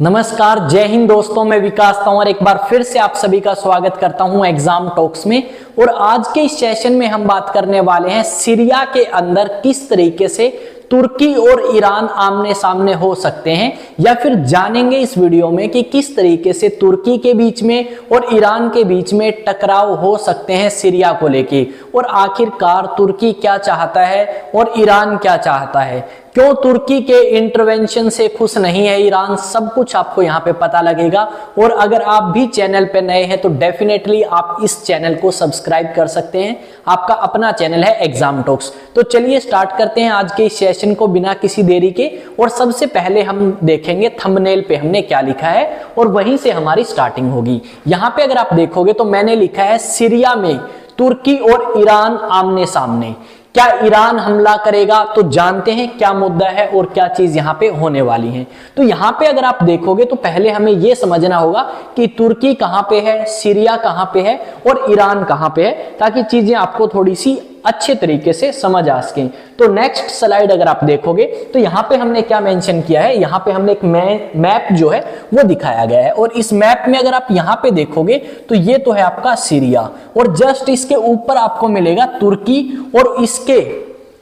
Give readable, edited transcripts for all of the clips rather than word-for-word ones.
नमस्कार, जय हिंद दोस्तों। मैं विकास तंवर एक बार फिर से आप सभी का स्वागत करता हूं एग्जाम टॉक्स में। और आज के इस सेशन में हम बात करने वाले हैं सीरिया के अंदर किस तरीके से तुर्की और ईरान आमने सामने हो सकते हैं, या फिर जानेंगे इस वीडियो में कि किस तरीके से तुर्की के बीच में और ईरान के बीच में टकराव हो सकते हैं सीरिया को लेके, और आखिरकार तुर्की क्या चाहता है और ईरान क्या चाहता है, क्यों तुर्की के इंटरवेंशन से खुश नहीं है ईरान, सब कुछ आपको यहाँ पे पता लगेगा। और अगर आप भी चैनल पे नए हैं तो डेफिनेटली आप इस चैनल को सब्सक्राइब कर सकते हैं। आपका अपना चैनल है एग्जाम टॉक्स। तो चलिए स्टार्ट करते हैं आज के इस सेशन को बिना किसी देरी के। और सबसे पहले हम देखेंगे थंबनेल पे हमने क्या लिखा है और वहीं से हमारी स्टार्टिंग होगी। यहाँ पे अगर आप देखोगे तो मैंने लिखा है सीरिया में तुर्की और ईरान आमने सामने। क्या ईरान हमला करेगा? तो जानते हैं क्या मुद्दा है और क्या चीज यहाँ पे होने वाली है। तो यहाँ पे अगर आप देखोगे तो पहले हमें यह समझना होगा कि तुर्की कहाँ पे है, सीरिया कहाँ पे है और ईरान कहाँ पे है, ताकि चीजें आपको थोड़ी सी अच्छे तरीके से समझ आ सकें। तो नेक्स्ट स्लाइड अगर आप देखोगे तो यहाँ पे हमने क्या मेंशन किया है, यहाँ पे हमने एक मैप जो है वो दिखाया गया है। और इस मैप में अगर आप यहाँ पे देखोगे तो ये तो है आपका सीरिया, और जस्ट इसके ऊपर आपको मिलेगा तुर्की, और इसके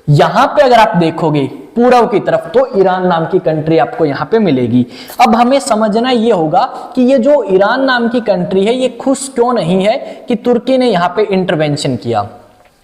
यहां पे अगर आप देखोगे पूर्व की तरफ तो ईरान नाम की कंट्री आपको यहां पे मिलेगी। अब हमें समझना ये होगा कि ये जो ईरान नाम की कंट्री है ये खुश क्यों नहीं है कि तुर्की ने यहां पे इंटरवेंशन किया।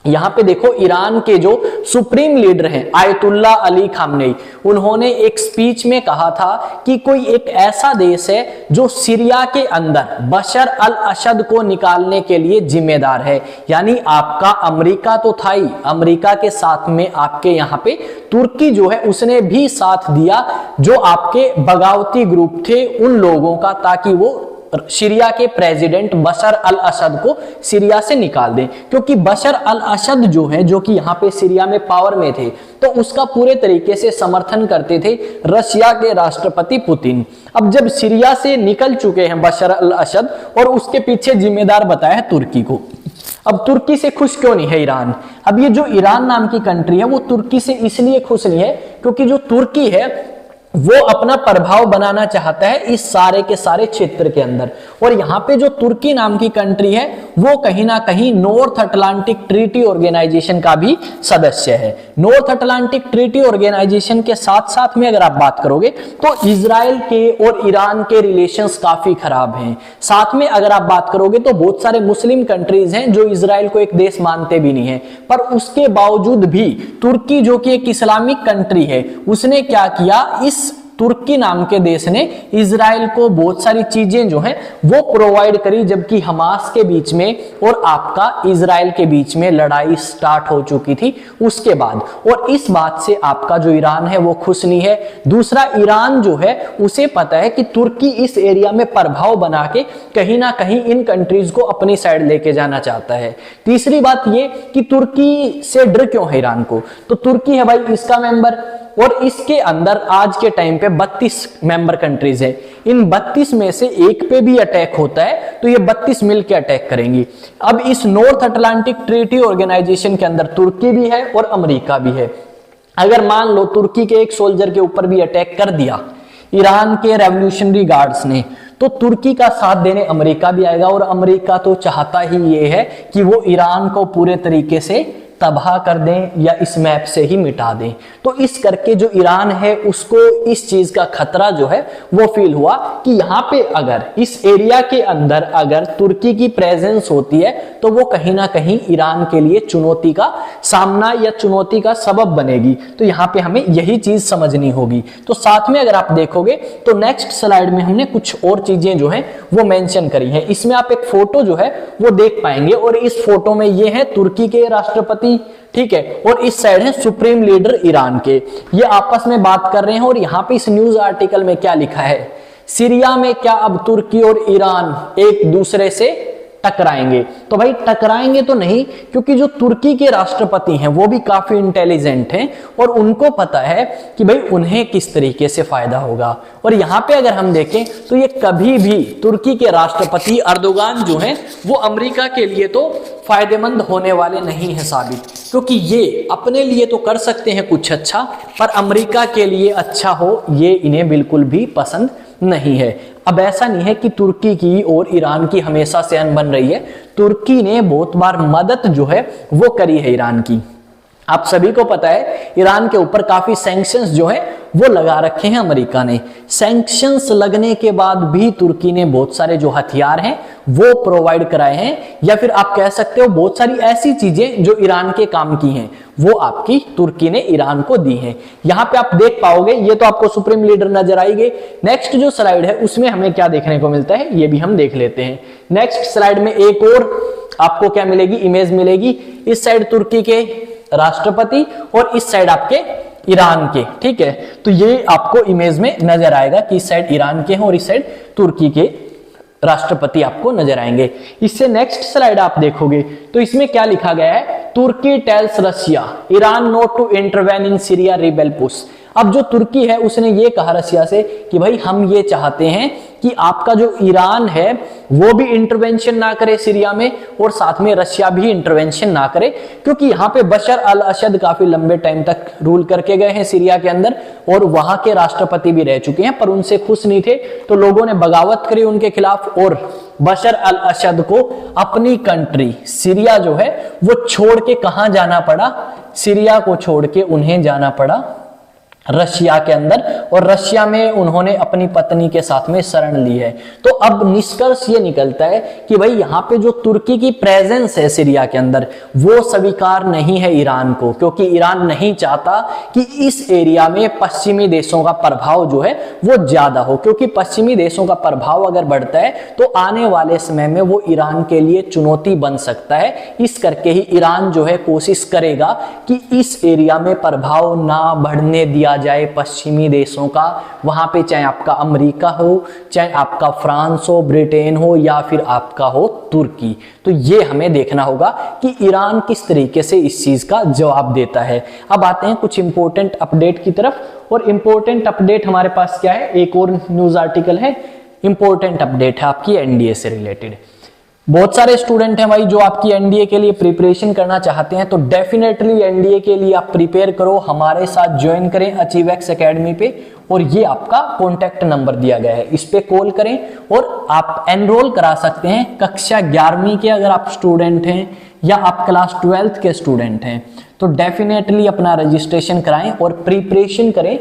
यहां पे देखो, ईरान के जो सुप्रीम लीडर हैं आयतुल्ला अली खामनेई, उन्होंने एक स्पीच में कहा था कि कोई एक ऐसा देश है जो सीरिया के अंदर बशर अल असद को निकालने के लिए जिम्मेदार है। यानी आपका अमेरिका तो था ही, अमेरिका के साथ में आपके यहाँ पे तुर्की जो है उसने भी साथ दिया, जो आपके बगावती ग्रुप थे उन लोगों का, ताकि वो सीरिया के प्रेसिडेंट बशर अल असद को सीरिया से निकाल दें। क्योंकि बशर अल असद जो है, जो कि यहाँ पे सीरिया में पावर में थे, तो उसका पूरे तरीके से समर्थन करते थे रशिया के राष्ट्रपति पुतिन। अब जब सीरिया से निकल चुके हैं बशर अल असद और उसके पीछे जिम्मेदार बताया है तुर्की को, अब तुर्की से खुश क्यों नहीं है ईरान? अब ये जो ईरान नाम की कंट्री है वो तुर्की से इसलिए खुश नहीं है क्योंकि जो तुर्की है वो अपना प्रभाव बनाना चाहता है इस सारे के सारे क्षेत्र के अंदर। और यहाँ पे जो तुर्की नाम की कंट्री है वो कहीं ना कहीं नॉर्थ अटलांटिक ट्रीटी ऑर्गेनाइजेशन का भी सदस्य है। नॉर्थ अटलांटिक ट्रीटी ऑर्गेनाइजेशन के साथ साथ में अगर आप बात करोगे तो इजराइल के और ईरान के रिलेशंस काफी खराब हैं। साथ में अगर आप बात करोगे तो बहुत सारे मुस्लिम कंट्रीज हैं जो इजराइल को एक देश मानते भी नहीं है, पर उसके बावजूद भी तुर्की जो कि एक इस्लामिक कंट्री है उसने क्या किया, इस तुर्की नाम के देश ने इजराइल को बहुत सारी चीजें जो हैं वो प्रोवाइड करी, जबकि हमास के बीच में और आपका इजराइल के बीच में लड़ाई स्टार्ट हो चुकी थी उसके बाद। और इस बात से आपका जो ईरान है वो खुश नहीं है। दूसरा, ईरान जो है उसे पता है कि तुर्की इस एरिया में प्रभाव बना के कहीं ना कहीं इन कंट्रीज को अपनी साइड लेके जाना चाहता है। तीसरी बात ये कि तुर्की से डर क्यों है ईरान को, तो तुर्की है भाई इसका मेंबर, और इसके अंदर आज के टाइम पे 32 मेंबर कंट्रीज है। इन 32 में से एक पे भी अटैक होता है तो ये 32 मिलकर अटैक करेंगी। अब इस नॉर्थ अटलांटिक ट्रीटी ऑर्गेनाइजेशन के अंदर तुर्की भी है और अमेरिका भी है। अगर मान लो तुर्की के एक सोल्जर के ऊपर भी अटैक कर दिया ईरान के रेवोल्यूशनरी गार्ड्स ने, तो तुर्की का साथ देने अमेरिका भी आएगा। और अमेरिका तो चाहता ही ये है कि वो ईरान को पूरे तरीके से तबाह कर दें या इस मैप से ही मिटा दें। तो इस करके जो ईरान है उसको इस चीज का खतरा जो है वो फील हुआ कि यहाँ पे अगर इस एरिया के अंदर अगर तुर्की की प्रेजेंस होती है तो वो कहीं ना कहीं ईरान के लिए चुनौती का सामना या चुनौती का सबब बनेगी। तो यहाँ पे हमें यही चीज समझनी होगी। तो साथ में अगर आप देखोगे तो नेक्स्ट स्लाइड में हमने कुछ और चीजें जो है वो मेंशन करी है। इसमें आप एक फोटो जो है वो देख पाएंगे, और इस फोटो में ये है तुर्की के राष्ट्रपति, ठीक है, और इस साइड है सुप्रीम लीडर ईरान के। ये आपस में बात कर रहे हैं। और यहां पे इस न्यूज आर्टिकल में क्या लिखा है, सीरिया में क्या अब तुर्की और ईरान एक दूसरे से टकराएंगे? तो भाई टकराएंगे तो नहीं, क्योंकि जो तुर्की के राष्ट्रपति हैं वो भी काफी इंटेलिजेंट हैं और उनको पता है कि भाई उन्हें किस तरीके से फायदा होगा। और यहाँ पे अगर हम देखें तो ये कभी भी तुर्की के राष्ट्रपति अर्दोगान जो हैं वो अमेरिका के लिए तो फायदेमंद होने वाले नहीं है साबित, क्योंकि ये अपने लिए तो कर सकते हैं कुछ अच्छा, पर अमेरिका के लिए अच्छा हो ये इन्हें बिल्कुल भी पसंद नहीं है। अब ऐसा नहीं है कि तुर्की की और ईरान की हमेशा से अनबन रही है, तुर्की ने बहुत बार मदद जो है वो करी है ईरान की। आप सभी को पता है ईरान के ऊपर काफी सैंक्शंस जो है वो लगा रखे हैं अमेरिका ने। सैंक्शंस लगने के बाद भी तुर्की ने बहुत सारे जो हथियार हैं वो प्रोवाइड कराए हैं, या फिर आप कह सकते हो बहुत सारी ऐसी चीजें जो ईरान के काम की हैं वो आपकी तुर्की ने ईरान को दी हैं। यहां पे आप देख पाओगे, ये तो आपको सुप्रीम लीडर नजर आएगी। नेक्स्ट जो स्लाइड है उसमें हमें क्या देखने को मिलता है ये भी हम देख लेते हैं। नेक्स्ट स्लाइड में एक और आपको क्या मिलेगी, इमेज मिलेगी। इस साइड तुर्की के राष्ट्रपति और इस साइड आपके ईरान के, ठीक है। तो ये आपको इमेज में नजर आएगा कि इस साइड ईरान के हैं और इस साइड तुर्की के राष्ट्रपति आपको नजर आएंगे। इससे नेक्स्ट स्लाइड आप देखोगे तो इसमें क्या लिखा गया है, Turkey tells Russia Iran not to intervene in Syria rebel push. अब जो तुर्की है उसने ये कहा रशिया से कि भाई हम ये चाहते हैं कि आपका जो ईरान है वो भी इंटरवेंशन ना करे सीरिया में, और साथ में रशिया भी इंटरवेंशन ना करे, क्योंकि यहाँ पे बशर अल असद काफी लंबे टाइम तक रूल करके गए हैं सीरिया के अंदर, और वहां के राष्ट्रपति भी रह चुके हैं, पर उनसे खुश नहीं थे तो लोगों ने बगावत करी उनके खिलाफ, और बशर अल असद को अपनी कंट्री सीरिया जो है वो छोड़ के कहां जाना पड़ा, सीरिया को छोड़ के उन्हें जाना पड़ा रशिया के अंदर, और रशिया में उन्होंने अपनी पत्नी के साथ में शरण ली है। तो अब निष्कर्ष ये निकलता है कि भाई यहाँ पे जो तुर्की की प्रेजेंस है सीरिया के अंदर वो स्वीकार नहीं है ईरान को, क्योंकि ईरान नहीं चाहता कि इस एरिया में पश्चिमी देशों का प्रभाव जो है वो ज्यादा हो, क्योंकि पश्चिमी देशों का प्रभाव अगर बढ़ता है तो आने वाले समय में वो ईरान के लिए चुनौती बन सकता है। इस करके ही ईरान जो है कोशिश करेगा कि इस एरिया में प्रभाव ना बढ़ने दिया जाए पश्चिमी देशों का, वहां पे चाहे आपका अमेरिका हो, चाहे आपका फ्रांस हो, ब्रिटेन हो, या फिर आपका हो तुर्की। तो ये हमें देखना होगा कि ईरान किस तरीके से इस चीज का जवाब देता है। अब आते हैं कुछ इंपॉर्टेंट अपडेट की तरफ, और इंपॉर्टेंट अपडेट हमारे पास क्या है, एक और न्यूज आर्टिकल है, इंपॉर्टेंट अपडेट है आपकी एनडीए से रिलेटेड। बहुत सारे स्टूडेंट हैं भाई जो आपकी एनडीए के लिए प्रिपरेशन करना चाहते हैं, तो डेफिनेटली एनडीए के लिए आप प्रिपेयर करो, हमारे साथ ज्वाइन करें अचीवेक्स एकेडमी पे, और ये आपका कॉन्टैक्ट नंबर दिया गया है, इस पे कॉल करें और आप एनरोल करा सकते हैं। कक्षा 11वीं के अगर आप स्टूडेंट हैं या आप क्लास 12th के स्टूडेंट हैं तो डेफिनेटली अपना रजिस्ट्रेशन कराएं और प्रिपरेशन करें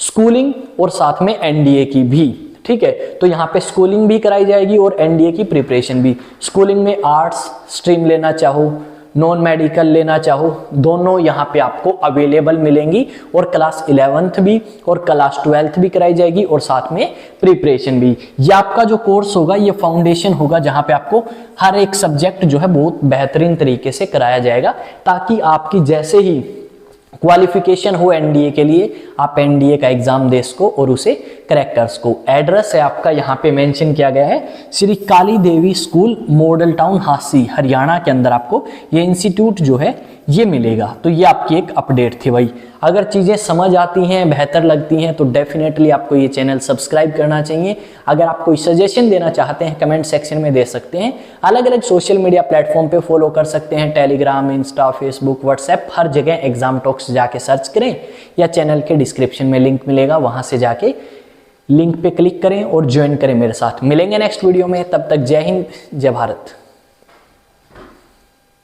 स्कूलिंग और साथ में एनडीए की भी, ठीक है। तो यहाँ पे स्कूलिंग भी कराई जाएगी और एनडीए की प्रिपरेशन भी। स्कूलिंग में आर्ट्स स्ट्रीम लेना चाहो, नॉन मेडिकल लेना चाहो, दोनों यहाँ पे आपको अवेलेबल मिलेंगी, और क्लास 11th भी और क्लास 12th भी कराई जाएगी, और साथ में प्रिपरेशन भी। ये आपका जो कोर्स होगा ये फाउंडेशन होगा, जहाँ पे आपको हर एक सब्जेक्ट जो है बहुत बेहतरीन तरीके से कराया जाएगा, ताकि आपकी जैसे ही क्वालिफिकेशन हो एनडीए के लिए आप एनडीए का एग्जाम दे सको और उसे क्रैक कर सको। एड्रेस है आपका यहाँ पे मेंशन किया गया है, Shri Kali Devi school, model town, Hansi, Haryana के अंदर आपको ये इंस्टीट्यूट जो है ये मिलेगा। तो ये आपकी एक अपडेट थी भाई। अगर चीजें समझ आती हैं, बेहतर लगती हैं, तो डेफिनेटली आपको ये चैनल सब्सक्राइब करना चाहिए। अगर आप कोई सजेशन देना चाहते हैं कमेंट सेक्शन में दे सकते हैं। अलग अलग सोशल मीडिया प्लेटफॉर्म पे फॉलो कर सकते हैं, टेलीग्राम, इंस्टा, फेसबुक, व्हाट्सएप, हर जगह एग्जाम टॉक्स जाके सर्च करें, या चैनल के डिस्क्रिप्शन में लिंक मिलेगा, वहां से जाके लिंक पे क्लिक करें और ज्वाइन करें मेरे साथ। मिलेंगे नेक्स्ट वीडियो में, तब तक जय हिंद, जय भारत।